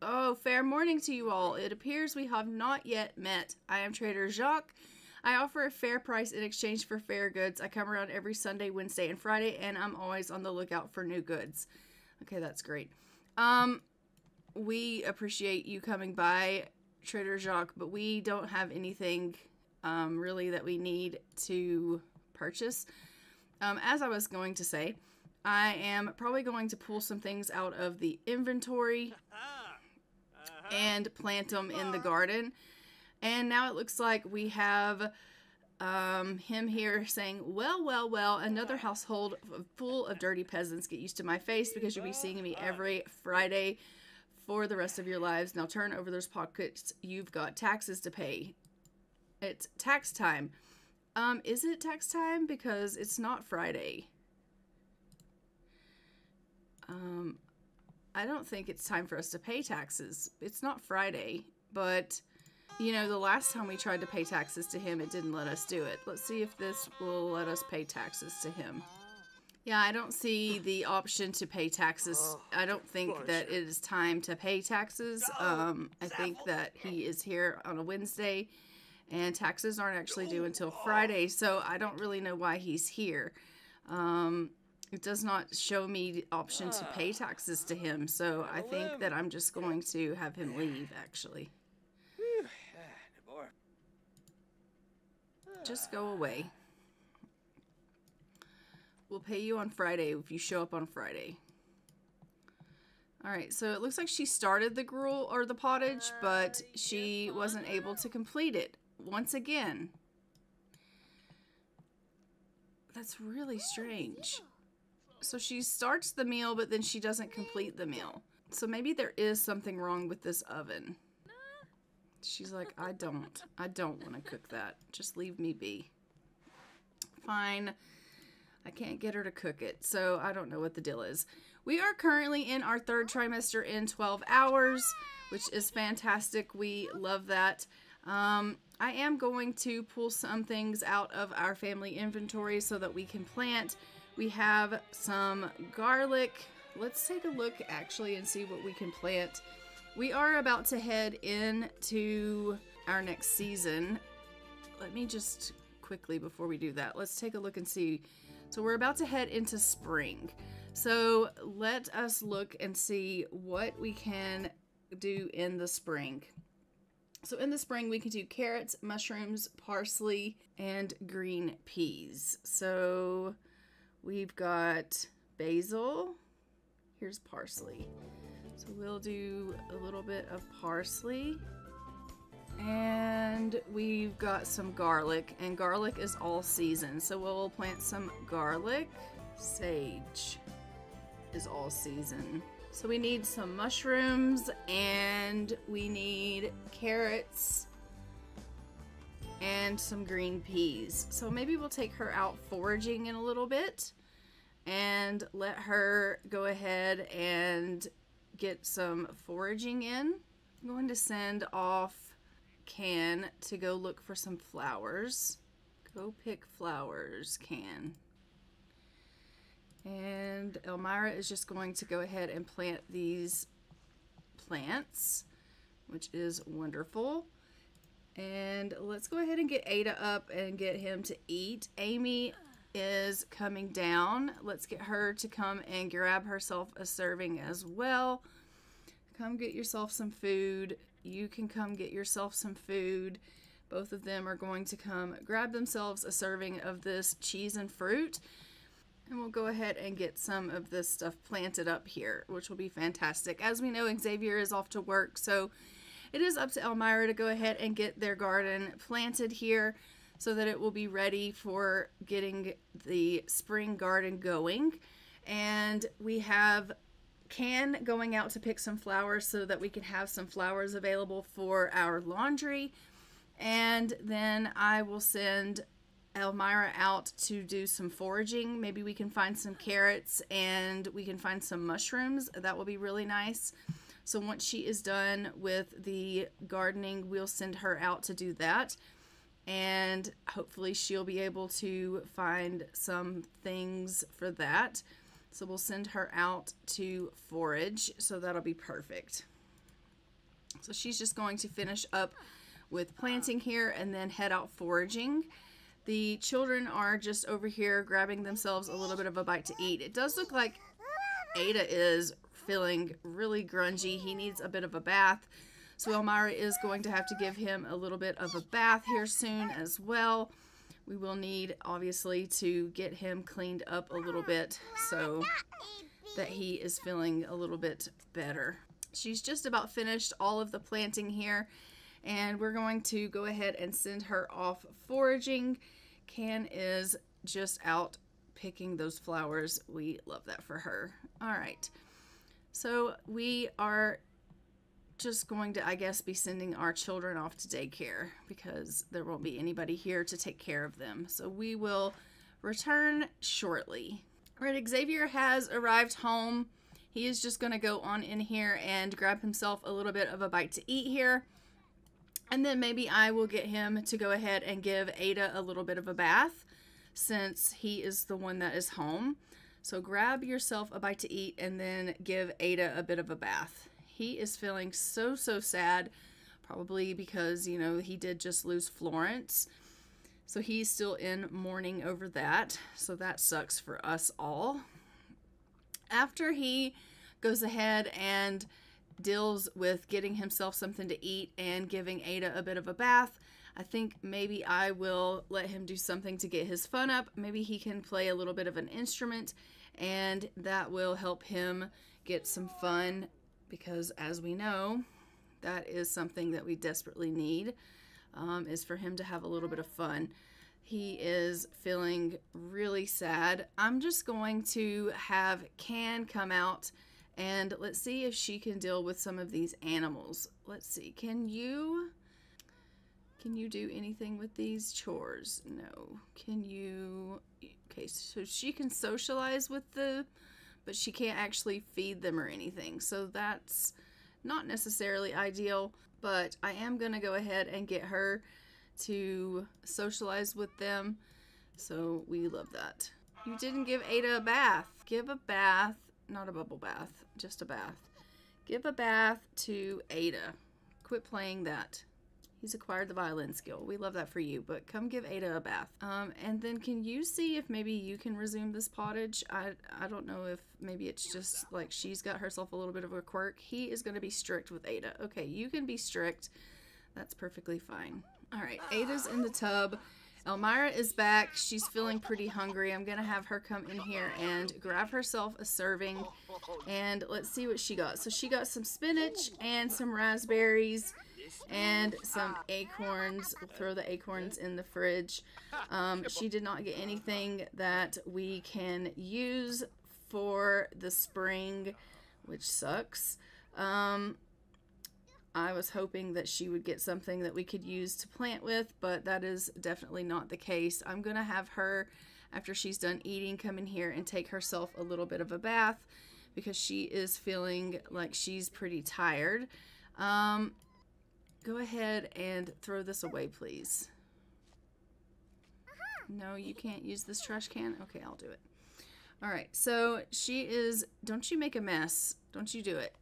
Speaker 2: Oh, fair morning to you all. It appears we have not yet met. I am Trader Jacques. I offer a fair price in exchange for fair goods. I come around every Sunday, Wednesday, and Friday, and I'm always on the lookout for new goods. Okay, that's great. We appreciate you coming by, Trader Jacques, but we don't have anything really that we need to purchase. As I was going to say, I am probably going to pull some things out of the inventory and plant them in the garden. And now it looks like we have him here saying, well, another household full of dirty peasants. Get used to my face because you'll be seeing me every Friday for the rest of your lives. Now turn over those pockets. You've got taxes to pay. It's tax time. Is it tax time? Because it's not Friday. I don't think it's time for us to pay taxes. It's not Friday, but you know, the last time we tried to pay taxes to him, it didn't let us do it. Let's see if this will let us pay taxes to him. Yeah, I don't see the option to pay taxes. I don't think that it is time to pay taxes. I think that he is here on a Wednesday, and taxes aren't actually due until Friday, so I don't really know why he's here. It does not show me the option to pay taxes to him, so I think that I'm just going to have him leave, actually. Just go away. We'll pay you on Friday if you show up on Friday. Alright, so it looks like she started the gruel or the pottage, but she wasn't able to complete it. Once again. That's really strange. So she starts the meal, but then she doesn't complete the meal. So maybe there is something wrong with this oven. She's like, I don't want to cook that. Just leave me be. Fine. I can't get her to cook it, so I don't know what the deal is. We are currently in our third trimester in 12 hours, which is fantastic. We love that. I am going to pull some things out of our family inventory so that we can plant. We have some garlic. Let's take a look actually and see what we can plant. We are about to head into our next season. Let me just quickly, before we do that, let's take a look and see. So we're about to head into spring. So let us look and see what we can do in the spring. So in the spring, we can do carrots, mushrooms, parsley, and green peas. So we've got basil. Here's parsley. So we'll do a little bit of parsley. And we've got some garlic, and garlic is all season. So we'll plant some garlic. Sage is all season. So we need some mushrooms, and we need carrots and some green peas. So maybe we'll take her out foraging in a little bit and let her go ahead and get some foraging in. I'm going to send off Can to go look for some flowers. Go pick flowers, Can. And Elmira is just going to go ahead and plant these plants, which is wonderful. And let's go ahead and get Ada up and get him to eat. Amy is coming down. Let's get her to come and grab herself a serving as well. Come get yourself some food. You can come get yourself some food. Both of them are going to come grab themselves a serving of this cheese and fruit. And we'll go ahead and get some of this stuff planted up here, which will be fantastic. As we know, Xavier is off to work, so it is up to Elmira to go ahead and get their garden planted here so that it will be ready for getting the spring garden going. And we have Can going out to pick some flowers so that we can have some flowers available for our laundry. And then I will send Elmira out to do some foraging. Maybe we can find some carrots and we can find some mushrooms. That will be really nice. So once she is done with the gardening, we'll send her out to do that. And hopefully she'll be able to find some things for that. So we'll send her out to forage. So that'll be perfect. So she's just going to finish up with planting here and then head out foraging. The children are just over here grabbing themselves a little bit of a bite to eat. It does look like Ada is feeling really grungy. He needs a bit of a bath. So Elmira is going to have to give him a little bit of a bath here soon as well. We will need, obviously, to get him cleaned up a little bit so that he is feeling a little bit better. She's just about finished all of the planting here, and we're going to go ahead and send her off foraging. Can is just out picking those flowers. We love that for her. All right. So we are just going to, I guess, be sending our children off to daycare because there won't be anybody here to take care of them. So we will return shortly. All right, Xavier has arrived home. He is just going to go on in here and grab himself a little bit of a bite to eat here. And then maybe I will get him to go ahead and give Ada a little bit of a bath since he is the one that is home. So grab yourself a bite to eat and then give Ada a bit of a bath. He is feeling so sad, probably because, you know, he did just lose Florence. So he's still in mourning over that. So that sucks for us all. After he goes ahead and deals with getting himself something to eat and giving Ada a bit of a bath, I think maybe I will let him do something to get his fun up. Maybe he can play a little bit of an instrument, and that will help him get some fun, because as we know, that is something that we desperately need, is for him to have a little bit of fun. He is feeling really sad. I'm just going to have Can come out, and let's see if she can deal with some of these animals. Let's see. Can you do anything with these chores? No. Can you? Okay, so she can socialize with but she can't actually feed them or anything. So that's not necessarily ideal, but I am going to go ahead and get her to socialize with them. So we love that. You didn't give Ada a bath. Give a bath, not a bubble bath, just a bath. Give a bath to Ada. Quit playing that. He's acquired the violin skill. We love that for you, but come give Ada a bath. And then can you see if maybe you can resume this pottage? I don't know if maybe it's just like she's got herself a little bit of a quirk. He is going to be strict with Ada. Okay, you can be strict. That's perfectly fine. All right, Ada's in the tub. Elmira is back. She's feeling pretty hungry. I'm going to have her come in here and grab herself a serving. And let's see what she got. So she got some spinach and some raspberries and some acorns. We'll throw the acorns in the fridge. She did not get anything that we can use for the spring, which sucks. I was hoping that she would get something that we could use to plant with, but that is definitely not the case. I'm going to have her, after she's done eating, come in here and take herself a little bit of a bath, because she is feeling like she's pretty tired. Go ahead and throw this away, please. No, you can't use this trash can? Okay, I'll do it. All right, so she is... Don't you make a mess. Don't you do it.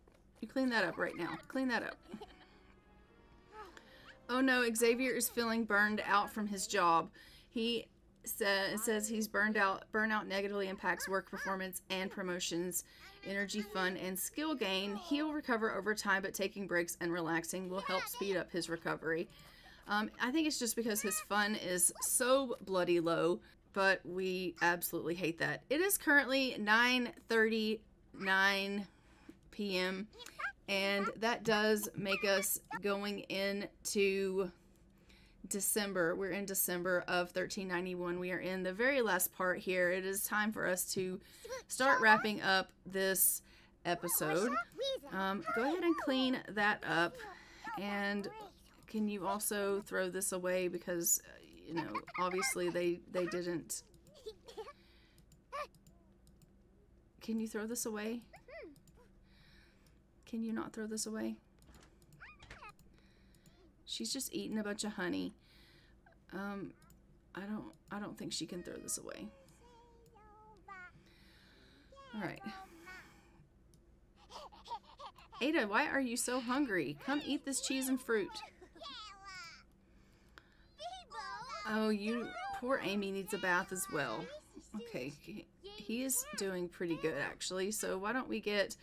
Speaker 2: You clean that up right now. Clean that up. Oh no, Xavier is feeling burned out from his job. He says he's burned out. Burnout negatively impacts work performance and promotions, energy, fun, and skill gain. He'll recover over time, but taking breaks and relaxing will help speed up his recovery. I think it's just because his fun is so bloody low, but we absolutely hate that. It is currently 9:39 p.m. and that does make us going into December. We're in December of 1391. We are in the very last part here. It is time for us to start wrapping up this episode. Go ahead and clean that up, and can you also throw this away, because you know, obviously they didn't. Can you throw this away? Can you not throw this away? She's just eating a bunch of honey. I don't think she can throw this away. All right. Ada, why are you so hungry? Come eat this cheese and fruit. Oh, poor Amy needs a bath as well. Okay, he is doing pretty good actually. So why don't we get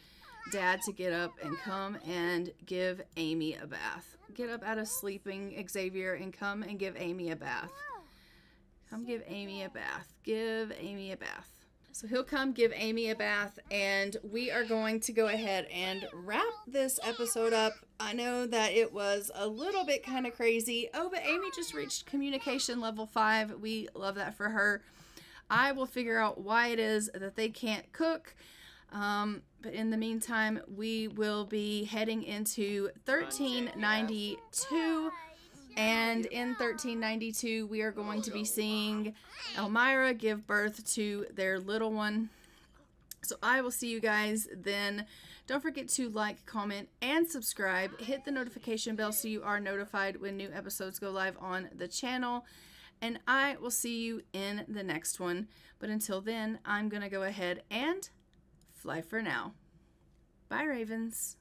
Speaker 2: Dad to get up and come and give Amy a bath. Get up out of sleeping, Xavier, and come and give Amy a bath. Come give Amy a bath. Give Amy a bath. So he'll come give Amy a bath, and we are going to go ahead and wrap this episode up. I know that it was a little bit kind of crazy. Oh, but Amy just reached communication level 5. We love that for her. I will figure out why it is that they can't cook. But in the meantime, we will be heading into 1392. And in 1392, we are going to be seeing Elmira give birth to their little one. So I will see you guys then. Don't forget to like, comment, and subscribe. Hit the notification bell so you are notified when new episodes go live on the channel. And I will see you in the next one. But until then, I'm going to go ahead and fly for now. Bye, Ravens.